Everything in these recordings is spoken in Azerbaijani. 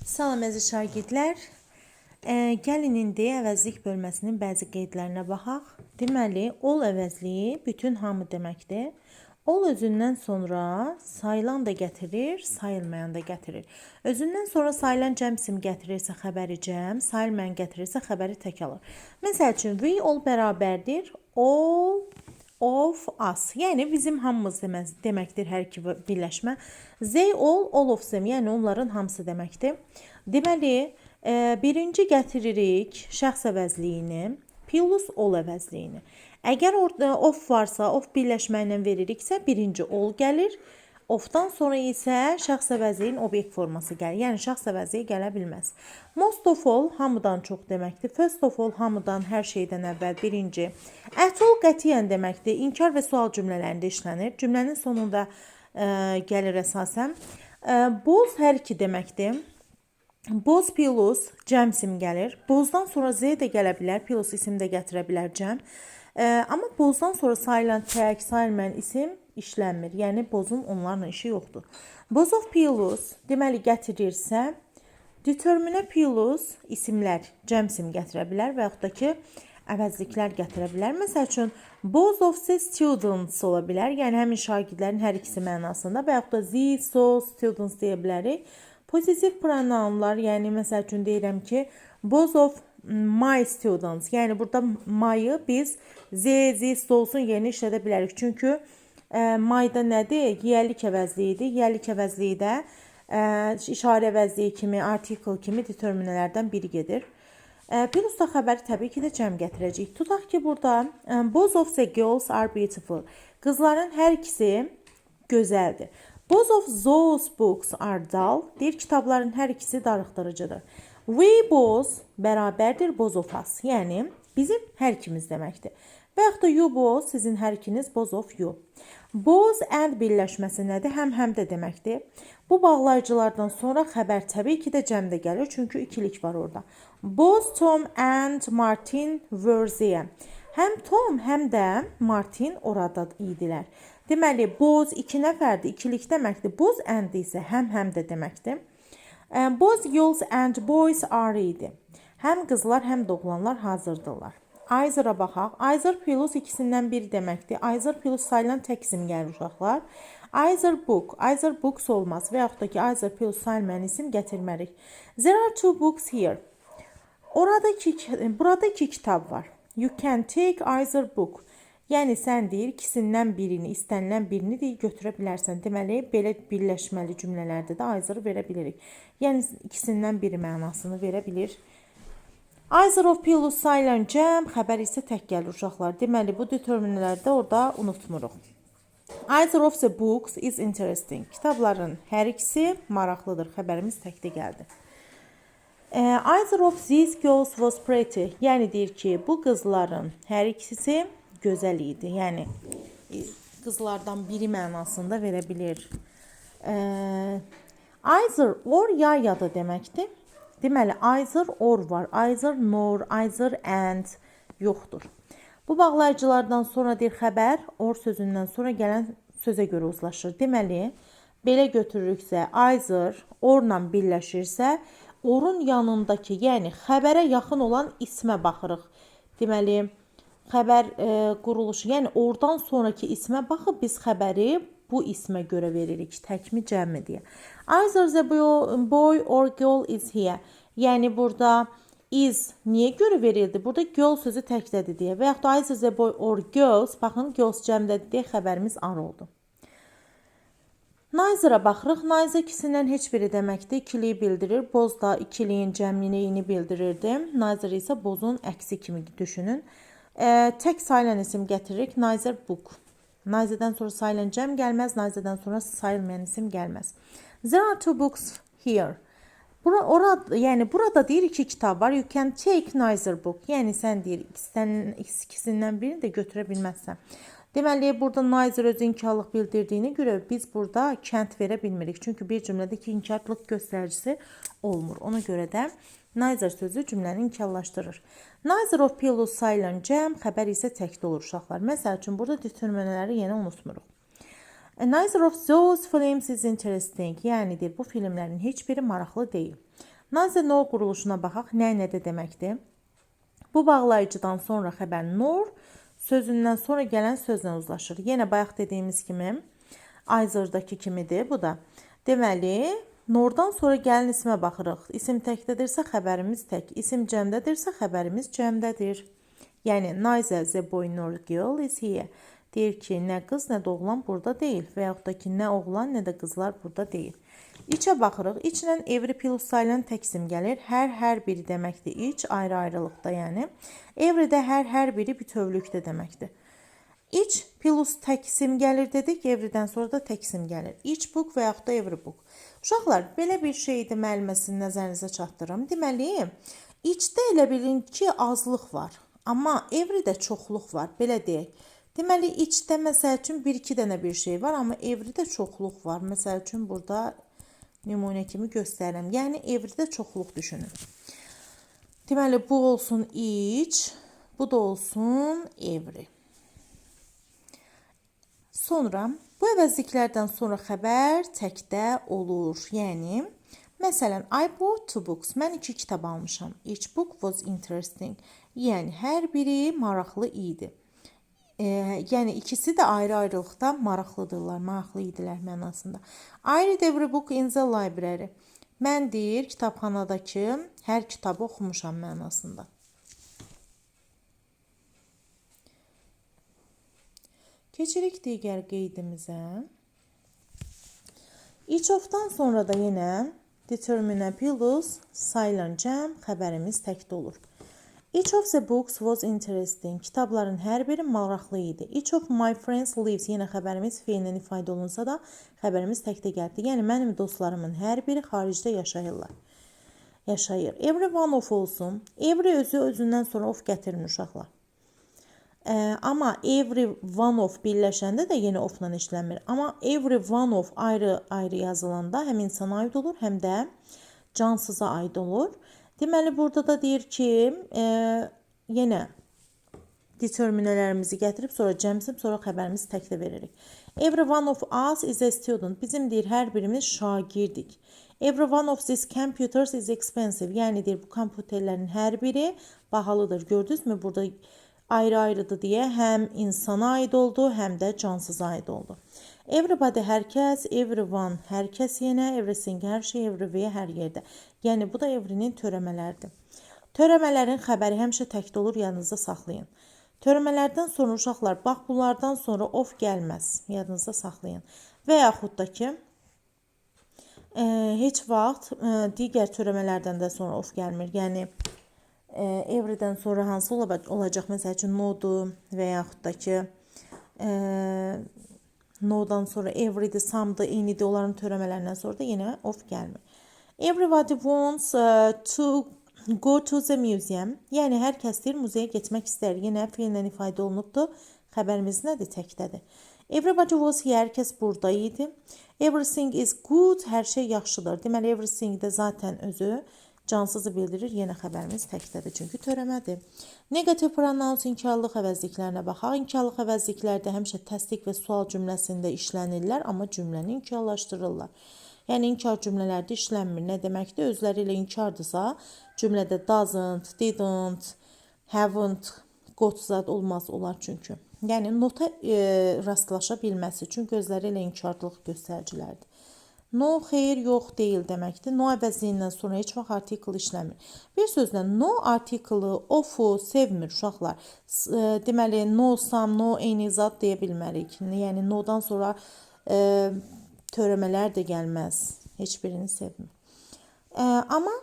Salam əziz şagirdlər. Gəlin indi əvəzlik bölməsinin bəzi qeydlərinə baxaq. Deməli, ol əvəzliyi bütün hamı deməkdir. Ol özündən sonra sayılan da gətirir, sayılmayan da gətirir. Özündən sonra sayılan cəm isim gətirirsə xəbəri cəm, sayılmayan gətirirsə xəbəri tək alır. Məsəl üçün, we all bərabərdir, all of us. Yəni bizim hamımız deməkdir hər iki birləşmə. They all of them, yəni onların hamısı deməkdir. Deməli, birinci gətiririk şəxs əvəzliyini, plus all əvəzliyini. Əgər orada of varsa, of birləşməklə veririksə, birinci all gəlir. Ofdan sonra isə şəxs əvəzliyin obyekt forması gəlir. Yəni şəxs əvəzliyi gələ bilməz. Most of all hamıdan çox deməkdir. First of all hamıdan, hər şeydən əvvəl birinci. At all qətiyyən deməkdir. İnkar və sual cümlələrində işlənir. Cümlənin sonunda gəlir əsasən. Both hər iki deməkdir. Both plus cəm isim gəlir. Bozdan sonra z də gələ bilər. Plus isim də gətirə bilər cəm. Amma bozdan sonra sayılan tək, sayılmayan isim işlənmir. Yəni bozun onlarla işi yoxdur. Both of plus deməli gətirirsə, determine plus isimlər cəm isim gətirə bilər və yaxud da ki, əvəzliklər gətirə bilər. Məsəl üçün, both of the students ola bilər. Yəni həmin şagirdlərin hər ikisi mənasında və yaxud da these students deyə bilərik. Pozitiv pronounlar, yəni məsəl üçün deyirəm ki, both of my students, yəni burada my'ı biz these olsun yerinə işlədə bilərik. Çünki my'da nədir? Yiyəlik əvəzliyidir. Yiyəlik əvəzliyi də işarə əvəzliyi kimi, article kimi determinələrdən biri gedir. Plus da xəbəri təbii ki də cəm gətirəcəyik. Tutaq ki, burada both of the girls are beautiful. Qızların hər ikisi gözəldir. Both of those books are dull. Deyir, kitabların hər ikisi darıxdırıcıdır. We both bərabərdir both of us. Yəni, bizim hər ikimiz deməkdir. Və yaxud da you both, sizin hər ikiniz both of you. Both and birləşməsi nədir? Həm də deməkdir. Bu bağlayıcılardan sonra xəbər təbii ki də cəmdə gəlir. Çünki ikilik var orada. Both Tom and Martin were there. Həm Tom, həm də Martin orada idilər. Deməli, both iki nəfərdir, ikilik deməkdir. Both and isə həm də deməkdir. Both girls and boys are idi. Həm qızlar, həm də oğlanlar hazırdırlar. Either-a baxaq. Either plus ikisindən biri deməkdir. Either plus sayılan tək isim gəlir uşaqlar. Either book, either books olmaz və yaxud da ki, either plus sayılmayan isim gətirmərik. There are two books here. Burada iki kitab var. You can take either book. Yəni sən deyir, ikisindən birini, istənilən birini deyir, götürə bilərsən. Deməli, belə birləşməli cümlələrdə də either verə bilirik. Yəni ikisindən biri mənasını verə bilir. Either of plus sayılan cəm, xəbər isə tək gəlir uşaqlar. Deməli, bu determinələrdə orada unutmuruq. Either of the books is interesting. Kitabların hər ikisi maraqlıdır. Xəbərimiz təkdə gəldi. Either of these girls was pretty. Yəni deyir ki, bu qızların hər ikisi gözəl idi. Yəni qızlardan biri mənasında verə bilir. Either or ya da deməkdir. Deməli, either or var. Either nor, either and yoxdur. Bu bağlayıcılardan sonra deyir xəbər or sözündən sonra gələn sözə görə uzlaşır. Deməli, belə götürürüksə, either orla birləşirsə, orun yanındakı, yəni xəbərə yaxın olan ismə baxırıq. Deməli, xəbər quruluşu, yəni oradan sonraki ismə baxıb biz xəbəri bu ismə görə veririk, təkmi cəmmi deyə. Either the boy or girl is here. Yəni burada is niyə görə verildi? Burada girl sözü təkdədir deyə. Və yaxud da either the boy or girls, baxın girls cəmdədir deyə xəbərimiz ar oldu. Neither-a baxırıq. Neither ikisindən heç biri deməkdir. İkiliyi bildirir. Boz da ikiliyin cəmliyini bildirirdi. Neither isə bozun əksi kimi düşünün. Tək sayılan isim gətiririk. Neither book. Neither'dən sonra sayılan cəm gəlməz. Neither'dən sonra sayılmayan isim gəlməz. There are two books here. Yəni burada deyir iki kitab var. You can take neither book. Yəni sən deyir ikisindən birini də götürə bilməzsən. Deməli, burada neither öz inkarlıq bildirdiyini görə biz burada can't verə bilmirik. Çünki bir cümlədə ki, inkarlıq göstəricisi olmur. Ona görə də neither sözü cümləni inkarlaşdırır. Neither of plus sayılan cəm, xəbər isə təkdə olur uşaqlar. Məsəl üçün, burada determinələri yenə unutmuruq. Neither of those films is interesting. Yəni, bu filmlərin heç biri maraqlı deyil. Nazə nor quruluşuna baxaq. Nə deməkdir? Bu bağlayıcıdan sonra xəbər nor sözündən sonra gələn sözlə uzlaşır. Yenə bayaq dediyimiz kimi Ayzırdakı kimidir bu da. Deməli, nordan sonra gələn ismə baxırıq. İsim təkdədirsə xəbərimiz tək, isim cəmdədirsə xəbərimiz cəmdədir. Yəni Nazə the boy nor girl is here. Deyir ki, nə qız, nə də oğlan burada deyil və yaxud da ki, nə oğlan, nə də qızlar burada deyil. İçə baxırıq. İçlə every plus sayılan tək isim gəlir. Hər biri deməkdir. İç ayrı-ayrılıqda, yəni. Everydə hər biri bütövlükdə deməkdir. İç plus tək isim gəlir dedik. Everydən sonra da tək isim gəlir. İç book və yaxud da every book. Uşaqlar, belə bir şeydir, müəlliməsini nəzərinizə çatdırım. Deməli, içdə elə bilin ki, azlıq var. Amma everydə çoxluq var. Belə deyək. Deməli, içdə məsəl üçün 1-2 dənə bir şey var, amma everydə çoxluq var. Məsəl üçün burada nümunə kimi göstərirəm. Yəni, everydə çoxluq düşünün. Deməli, bu olsun iç, bu da olsun every. Sonra, bu əvəzliklərdən sonra xəbər təkdə olur. Yəni, məsələn, I bought 2 books. Mən 2 kitab almışam. Each book was interesting. Yəni, hər biri maraqlı idi. Yəni ikisi də ayrı-ayrılıqda maraqlıdırlar, maraqlı idilər mənasında. I read every book in the library. Mən deyir, kitabxanadakı hər kitabı oxumuşam mənasında. Keçirik digər qeydimizə. Each of-dan sonra da yenə determine plus sayılan cəm xəbərimiz təkdə olur. Each of the books was interesting. Kitabların hər biri maraqlı idi. Each of my friends lives. Yenə xəbərimiz feillə ifadə olunsa da xəbərimiz təkdə gəldi. Yəni mənim dostlarımın hər biri xaricdə yaşayırlar. Yaşayır. Every one of olsun. Every özündən sonra of gətirin uşaqlar. Amma every one of birləşəndə də yenə ofla işlənmir. Amma every one of ayrı yazılanda həm insana aid olur, həm də cansıza aid olur. Deməli, burada da deyir ki, yenə determinələrimizi gətirib, sonra cəmsib, sonra xəbərimizi təkdə veririk. Every one of us is a student. Bizim deyir, hər birimiz şagirdik. Every one of these computers is expensive. Yəni deyir, bu kompüterlərin hər biri bahalıdır. Gördünüzmü? Burada ayrı-ayrıdır deyə həm insana aid oldu, həm də cansıza aid oldu. Everybody hər kəs, everyone hər kəs yenə, everything hər şey, everywhere hər yerdə. Yəni bu da every'nin törəmələridir. Törəmələrin xəbəri həmişə təkdə olur, yadınızda saxlayın. Törəmələrdən sonra uşaqlar, bax bunlardan sonra of gəlməz, yadınızda saxlayın. Və yaxud da ki, heç vaxt digər törəmələrdən də sonra of gəlmir. Yəni every'dən sonra hansı olacaq? Məsəl üçün no'dur və yaxud da ki, no'dan sonra every'dir, some'dır, eynidir, onların törəmələrindən sonra da yenə of gəlmir. Everybody wants to go to the museum. Yəni, hər kəs deyir, muzeyə getmək istər. Yenə feillə ifadə olunubdur. Xəbərimiz nədir? Təkdədir. Everybody was here. Hər kəs burada idi. Everything is good. Hər şey yaxşıdır. Deməli, everything də zaten özü cansızı bildirir. Yenə xəbərimiz təkdədir. Çünki törəmədir. Negative pronouns inkarlıq əvəzliklərinə baxaq. İnkarlıq əvəzliklərdə həmişə təsdiq və sual cümləsində işlənirlər, amma cümləni inkarlaşdırırlar. Yəni, inkar cümlələrdə işlənmir. Nə deməkdir? Özləri ilə inkardırsa, cümlədə doesn't, didn't, haven't, got zad olmaz olar çünki. Yəni, nota rastlaşa bilməsi üçün özləri ilə inkarlıq göstəricilərdir. No, xeyr, yox, deyil deməkdir. No əvəzliyindən sonra heç vaxt artikel işləmir. Bir sözlə, no artiklı, of'u sevmir uşaqlar. Deməli, no, some, no, eyni zad deyə bilmərik. Yəni, no'dan sonra törəmələr də gəlməz. Heç birini sevmir. Amma,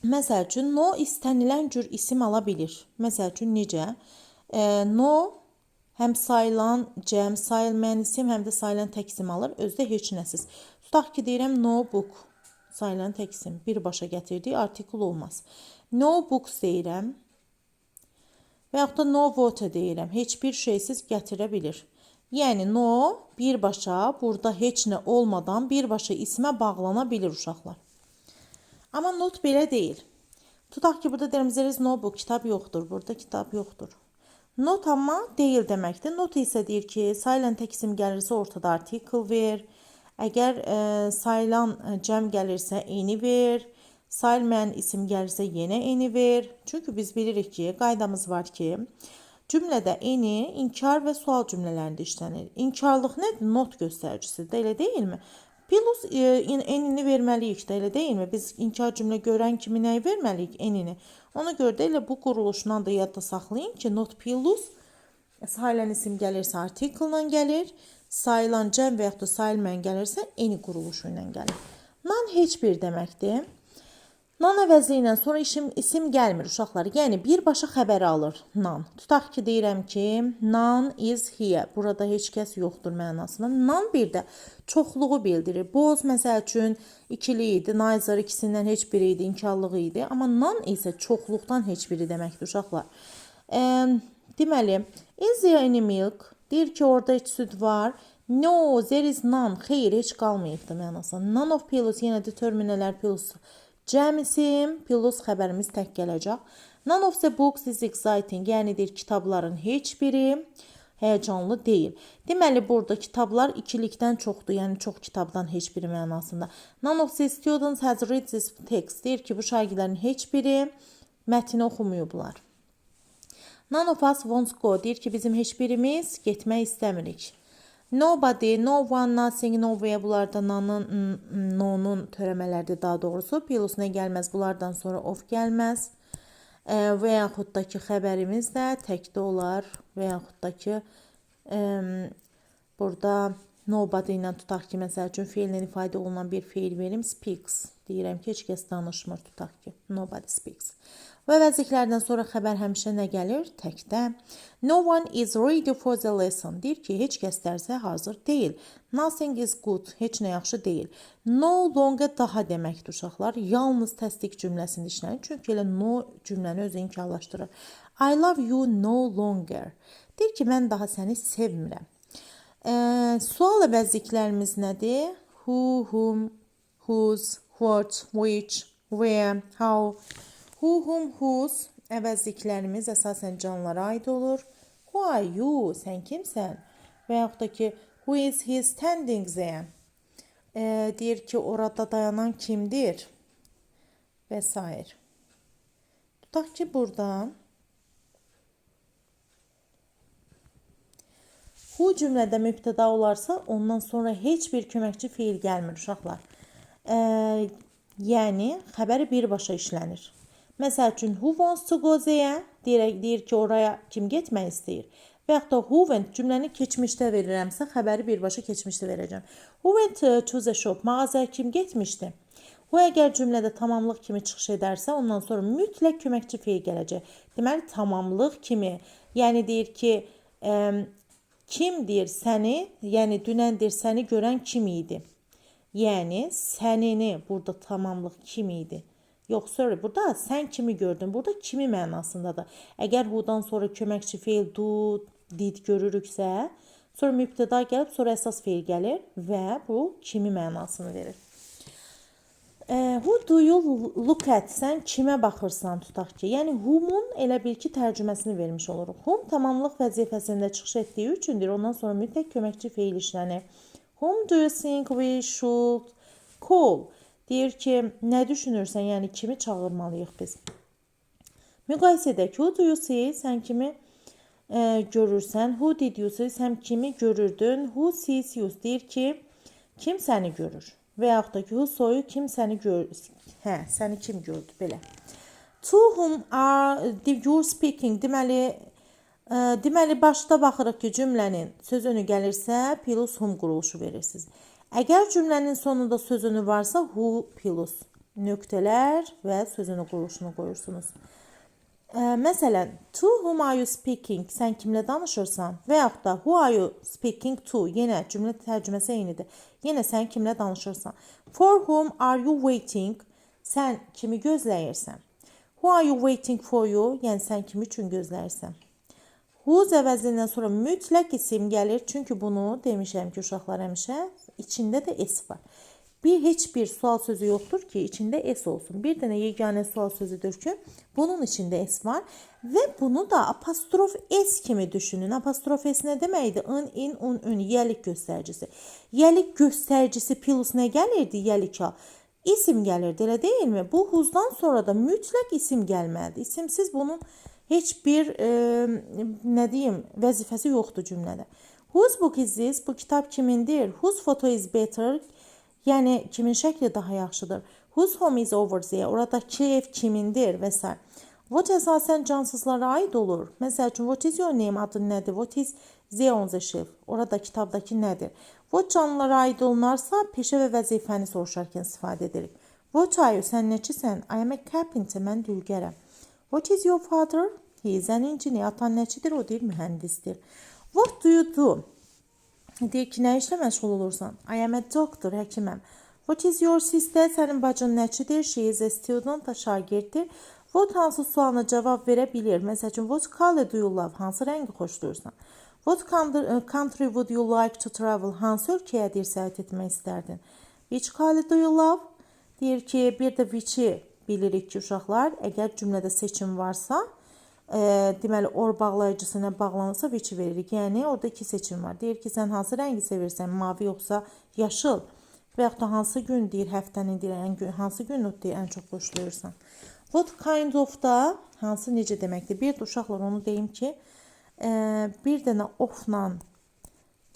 məsəl üçün, no istənilən cür isim ala bilir. Məsəl üçün, necə? No, həm sayılan cəm, sayılmayan isim, həm də sayılan tək isim alır. Özdə heç nəsiz. Tutaq ki, deyirəm, no book, sayılan tək isim, birbaşa gətirdiyi artikul olmaz. No books deyirəm və yaxud da no water deyirəm. Heç bir şeysiz gətirə bilir. Yəni, no birbaşa, burada heç nə olmadan birbaşa ismə bağlana bilir uşaqlar. Amma not belə deyil. Tutaq ki, burada deyirəm, there is no book, kitab yoxdur. Burada kitab yoxdur. Not amma deyil deməkdir. Not isə deyir ki, sayılan tək isim gəlirsə ortada artikel ver. Əgər sayılan cəm gəlirsə eyni ver. Sayılmayan isim gəlirsə yenə eni ver. Çünki biz bilirik ki, qaydamız var ki, cümlədə eni inkar və sual cümlələrində işlənir. İnkarlıq nədir? Not göstəricisidir, elə deyilmi? Plus enini verməliyik də, elə deyilmi? Biz inkar cümlə görən kimi nəyi verməliyik? Enini. Ona görə də elə bu quruluşundan da yadda saxlayın ki, not plus sayılan isim gəlirsə article-la gəlir, sayılan cəm və yaxud da sayılmayan gəlirsə eni quruluşu ilə gəlir. Nan heç bir deməkdir. Nan əvəzli ilə sonra isim gəlmir uşaqlar. Yəni birbaşa xəbəri alır nan. Tutaq ki, deyirəm ki, nan is here. Burada heç kəs yoxdur mənasında. Nan bir də çoxluğu bildirir. Boz məsəl üçün ikili idi. Neither ikisindən heç biri idi, inkarlığı idi. Amma nan isə çoxluqdan heç biri deməkdir uşaqlar. Deməli, is there any milk? Deyir ki, orada heç süd var. No, there is none. Xeyr, heç qalmayıbdır mənasında. None of pillows yenə determinələr pillows. Cəm isim plus xəbərimiz tək gələcək. None of the books is exciting. Yəni deyir kitabların heç biri həyəcanlı deyil. Deməli burada kitablar ikilikdən çoxdur. Yəni çox kitabdan heç biri mənasında. None of the students has read this text. Deyir ki bu şagirdlərin heç biri mətni oxumayıblar. None of us wants go. Deyir ki bizim heç birimiz getmək istəmirik. Nobody, no one, nothing, nowhere bunlarda no'nun törəmələrdir daha doğrusu. Plus nə gəlməz bunlardan sonra of gəlməz. Və yaxud da ki xəbərimiz də təkdə olar. Və yaxud da ki burada nobody ilə tutaq ki məsəl üçün feillə ifadə olunan bir feil verim. Speaks. Deyirəm ki heç kəs danışmır tutaq ki. Nobody speaks. Və əvəzliklərdən sonra xəbər həmişə nə gəlir? Təkdə. No one is ready for the lesson. Deyir ki, heç kəs dərsə hazır deyil. Nothing is good. Heç nə yaxşı deyil. No longer daha deməkdir uşaqlar. Yalnız təsdiq cümləsində işlənir. Çünki elə no cümləni özü inkarlaşdırır. I love you no longer. Deyir ki, mən daha səni sevmirəm. Sual əvəzliklərimiz nədir? Who, whom, whose, what, which, where, how. Who, whom, whose əvəzliklərimiz əsasən canlılara aid olur. Who are you? Sən kimsən? Və yaxud da ki, who is he standing there? Deyir ki, orada dayanan kimdir? Və s. Tutaq ki, buradan who cümlədə mübtəda olarsa, ondan sonra heç bir köməkçi feil gəlmir uşaqlar. Yəni, xəbəri birbaşa işlənir. Məsəl üçün, who wants to go there? Deyir ki, oraya kim getmək istəyir? Və yaxud da who went cümləni keçmişdə verirəmsə, xəbəri birbaşa keçmişdə verəcəm. Who went to the shop? Mağazaya kim getmişdi? Who əgər cümlədə tamamlıq kimi çıxış edərsə, ondan sonra mütləq köməkçi feil gələcək. Deməli, tamamlıq kimi. Yəni, deyir ki, kim deyir səni, yəni dünəndir səni görən kim idi? Yəni, sənini burada tamamlıq kim idi? Yox, sorry, burada sən kimi gördün, burada kimi mənasındadır. Əgər who'dan sonra köməkçi feil do, did görürüksə, sonra mübtəda gəlib, sonra əsas feil gəlir və bu kimi mənasını verir. Who do you look at? Sən kimə baxırsan tutaq ki? Yəni, whom'un elə bil ki, tərcüməsini vermiş oluruq. Whom tamamlıq vəzifəsində çıxış etdiyi üçündür. Ondan sonra mütləq köməkçi feil işlənir. Whom do you think we should call? Deyir ki, nə düşünürsən, yəni kimi çağırmalıyıq biz? Müqayisə edək. Who do you see? Sən kimi görürsən? Who did you see? Sən kimi görürdün? Who sees you? Deyir ki, kim səni görür? Və yaxud da ki, who saw you? Kim səni görür? Səni kim gördü? Belə. To whom are you speaking? Deməli, başda baxırıq ki, cümlənin sözünü gəlirsə, plus whom quruluşu verirsiniz. Əgər cümlənin sonunda sözünü varsa, who plus nöqtələr və sözünü quruluşunu qoyursunuz. Məsələn, to whom are you speaking? Sən kimlə danışırsan? Və yaxud da who are you speaking to? Yenə cümlə tərcüməsi eynidir. Yenə sən kimlə danışırsan? For whom are you waiting? Sən kimi gözləyirsən? Who are you waiting for you? Yəni sən kimi üçün gözləyirsən? Whose əvəzindən sonra mütləq isim gəlir. Çünki bunu demişəm ki, uşaqlar həmişə içində də s var. Heç bir sual sözü yoxdur ki, içində s olsun. Bir dənə yeganə sual sözüdür ki, bunun içində s var və bunu da apostrof s kimi düşünün. Apostrof s nə deməkdir? In, un, ün, yəlik göstəricisi. Yəlik göstəricisi plus nə gəlirdi? Yəlik a. isim gəlirdi, elə deyilmi? Bu who'dan sonra da mütləq isim gəlməlidir. İsimsiz bunun heç bir nə deyim, vəzifəsi yoxdur cümlədə. Whose book is this? Bu kitab kimindir? Whose photo is better? Yəni kimin şəkli daha yaxşıdır? Whose home is over there? Oradakı ev kimindir və s. What əsasən cansızlara aid olur. Məsəl üçün, what is your name adın nədir? What is there on the shelf? Orada kitabdakı nədir? What canlılara aid olunarsa, peşə və vəzifəni soruşarkən istifadə edirik. What are you? Sən nəçisən? I am a carpenter. Mən dülgərəm. What is your father? He is an engineer. Atan nəçidir? O deyir, mühəndisdir. What do you do? Deyir ki, nə işlə məşğul olursan? I am a doctor. Həkiməm. What is your sister? Sənin bacın nəçidir? She is a student. Şagirddir. What hansı sualına cavab verə bilir? Məsəl üçün, what color do you love? Hansı rəngi xoşlayırsan? What country would you like to travel? Hansı ölkəyə deyir səyahət etmək istərdin? Which color do you love? Deyir ki, bir də which-i bilirik ki, uşaqlar, əgər cümlədə seçim varsa, deməli, or bağlayıcısına bağlanırsa which-i veririk. Yəni, orada iki seçim var. Deyir ki, sən hansı rəngi sevirsən? Mavi yoxsa yaşıl? Və yaxud da hansı gün deyir, həftənin deyir, hansı günü deyir, ən çox xoşlayırsan? What kind of da hansı necə deməkdir? Bir də uşaqlar onu deyim ki, bir dənə of-la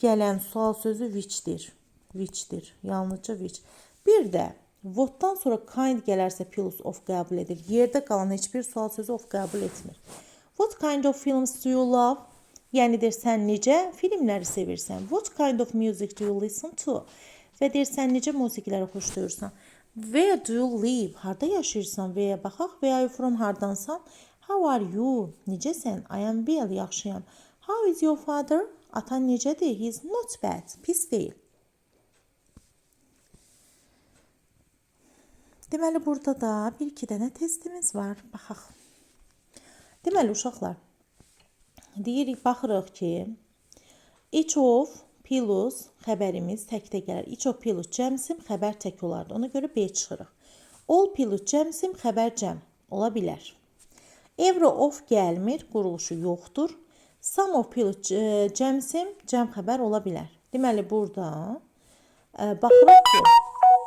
gələn sual sözü which-dir. Which-dir. Yalnızca which. Bir də what-dan sonra kind gələrsə plus of qəbul edir. Yerdə qalan heç bir sual sözü of qəbul etmir. What kind of films do you love? Yəni deyir, sən necə filmləri sevirsən? What kind of music do you listen to? Və deyir, sən necə musiqiləri xoşlayırsan? Where do you live? Harda yaşayırsan? Where baxaq. Where are you from? Hardansan? How are you? Necəsən? I am well. Yaxşıyam. How is your father? Atan necədir? He is not bad. Pis deyil. Deməli, burada da bir-iki dənə testimiz var. Baxaq. Deməli, uşaqlar, deyirik, baxırıq ki, each of plus xəbərimiz təkdə gələr. Each of plus cəmsim, xəbər tək olardı. Ona görə B çıxırıq. All plus cəmsim, xəbər cəm ola bilər. Every of gəlmir, quruluşu yoxdur. Some of plus cəmsim, cəm xəbər ola bilər. Deməli, burada baxırıq ki,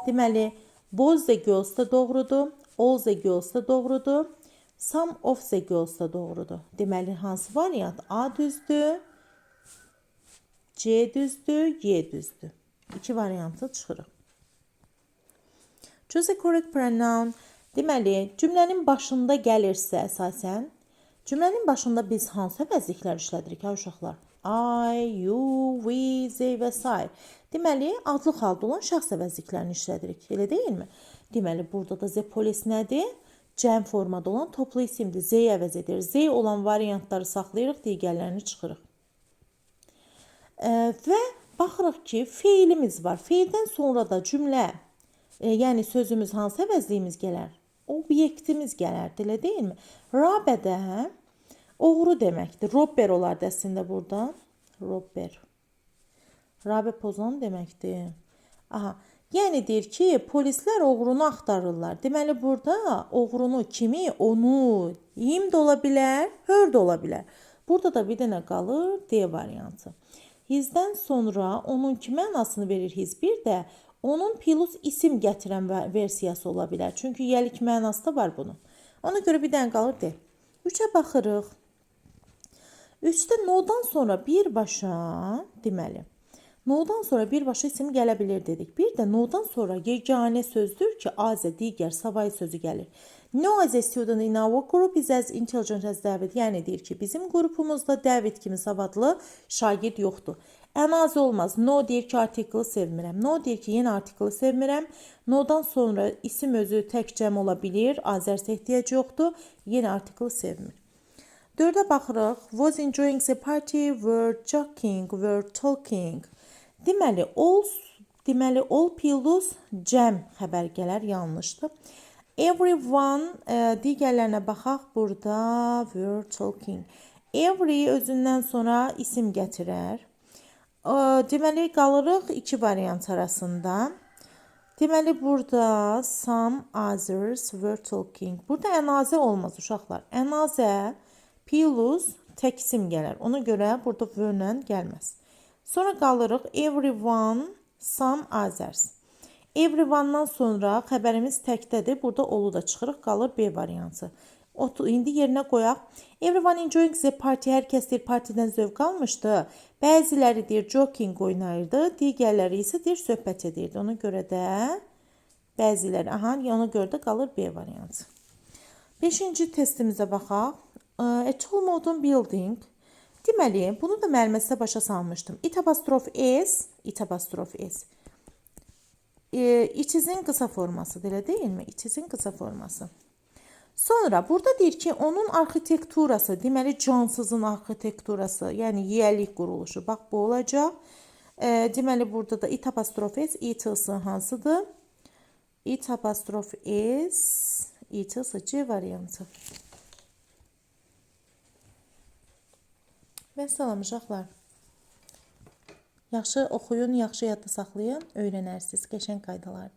deməli, both the girls da doğrudur. All the girls da doğrudur. Some of the girls da doğrudur. Deməli, hansı variant? A düzdür. C düzdür, Y düzdür. İki variantı çıxırıq. Choose a correct pronoun. Deməli, cümlənin başında gəlirsə əsasən, cümlənin başında biz hansı əvəzliklər işlədirik, ha uşaqlar? I, you, we, they və s. Deməli, adlı halda olan şəxs əvəzliklərini işlədirik, elə deyilmi? Deməli, burada da the police nədir? Cəm formada olan toplu isimdir. Z əvəz edir. Z olan variantları saxlayırıq, digərlərini çıxırıq. Və baxırıq ki, feilimiz var. Feildən sonra da cümlə, yəni sözümüz hansı əvəzliyimiz gələr? Obyektimiz gələrdi, elə deyilmi? Rabədə oğru deməkdir. Robber olardı əslində burada. Robber. Rabə pozan deməkdir. Aha. Yəni deyir ki, polislər oğrunu axtarırlar. Deməli, burada oğrunu kimi, onu, him də ola bilər, her də ola bilər. Burada da bir dənə qalır D variantı. Hizdən sonra onunki mənasını verir his. Bir də onun plus isim gətirən versiyası ola bilər. Çünki yəlik mənası da var bunun. Ona görə bir dənə qalır D. 3-ə baxırıq. 3-də no'dan sonra birbaşa, deməli, no'dan sonra birbaşa isim gələ bilir dedik. Bir də no'dan sonra yeganə sözdür ki, azə digər savayı sözü gəlir. No as a student in our group is as intelligent as David. Yəni deyir ki, bizim qrupumuzda David kimi savadlı şagird yoxdur. Ən azı olmaz. No deyir ki, artiklı sevmirəm. No deyir ki, yenə artiklı sevmirəm. No'dan sonra isim özü tək cəm ola bilir. Azərsə ehtiyac yoxdur. Yenə artiklı sevmir. 4-ə baxırıq. Was enjoying the party, were joking, were talking. Deməli, all plus cəm xəbər gələr, yanlışdır. Everyone, digərlərinə baxaq, burada were talking. Every özündən sonra isim gətirər. Deməli, qalırıq iki variant arasında. Deməli, burada some others were talking. Burada ənazə olmaz, uşaqlar. Ənazə plus tək isim gələr. Ona görə burada were-lə gəlməz. Sonra qalırıq everyone, some others. Everyone-dan sonra xəbərimiz təkdədir. Burada olu da çıxırıq, qalır B variantı. İndi yerinə qoyaq. Everyone enjoying the party. Hər kəs deyir partidən zövq almışdı. Bəziləri deyir joking oynayırdı. Digərləri isə deyir söhbət edirdi. Ona görə də bəziləri, ona görə də qalır B variantı. 5-ci testimizə baxaq. A tall modern building. Deməli, bunu da müəllimə sizə başa salmışdım. It apostrof S. It is'in qısa formasıdır, elə deyilmi? It is'in qısa forması. Sonra burada deyir ki, onun arxitekturası, deməli cansızın arxitekturası, yəni yiyəlik quruluşu. Bax, bu olacaq. Deməli, burada da it apostrof S, it-sı hansıdır? It apostrof S, it-sı C variantı. Və salam uşaqlar. Yaxşı oxuyun, yaxşı yadda saxlayın, öyrənərsiniz qəşəng qaydalar.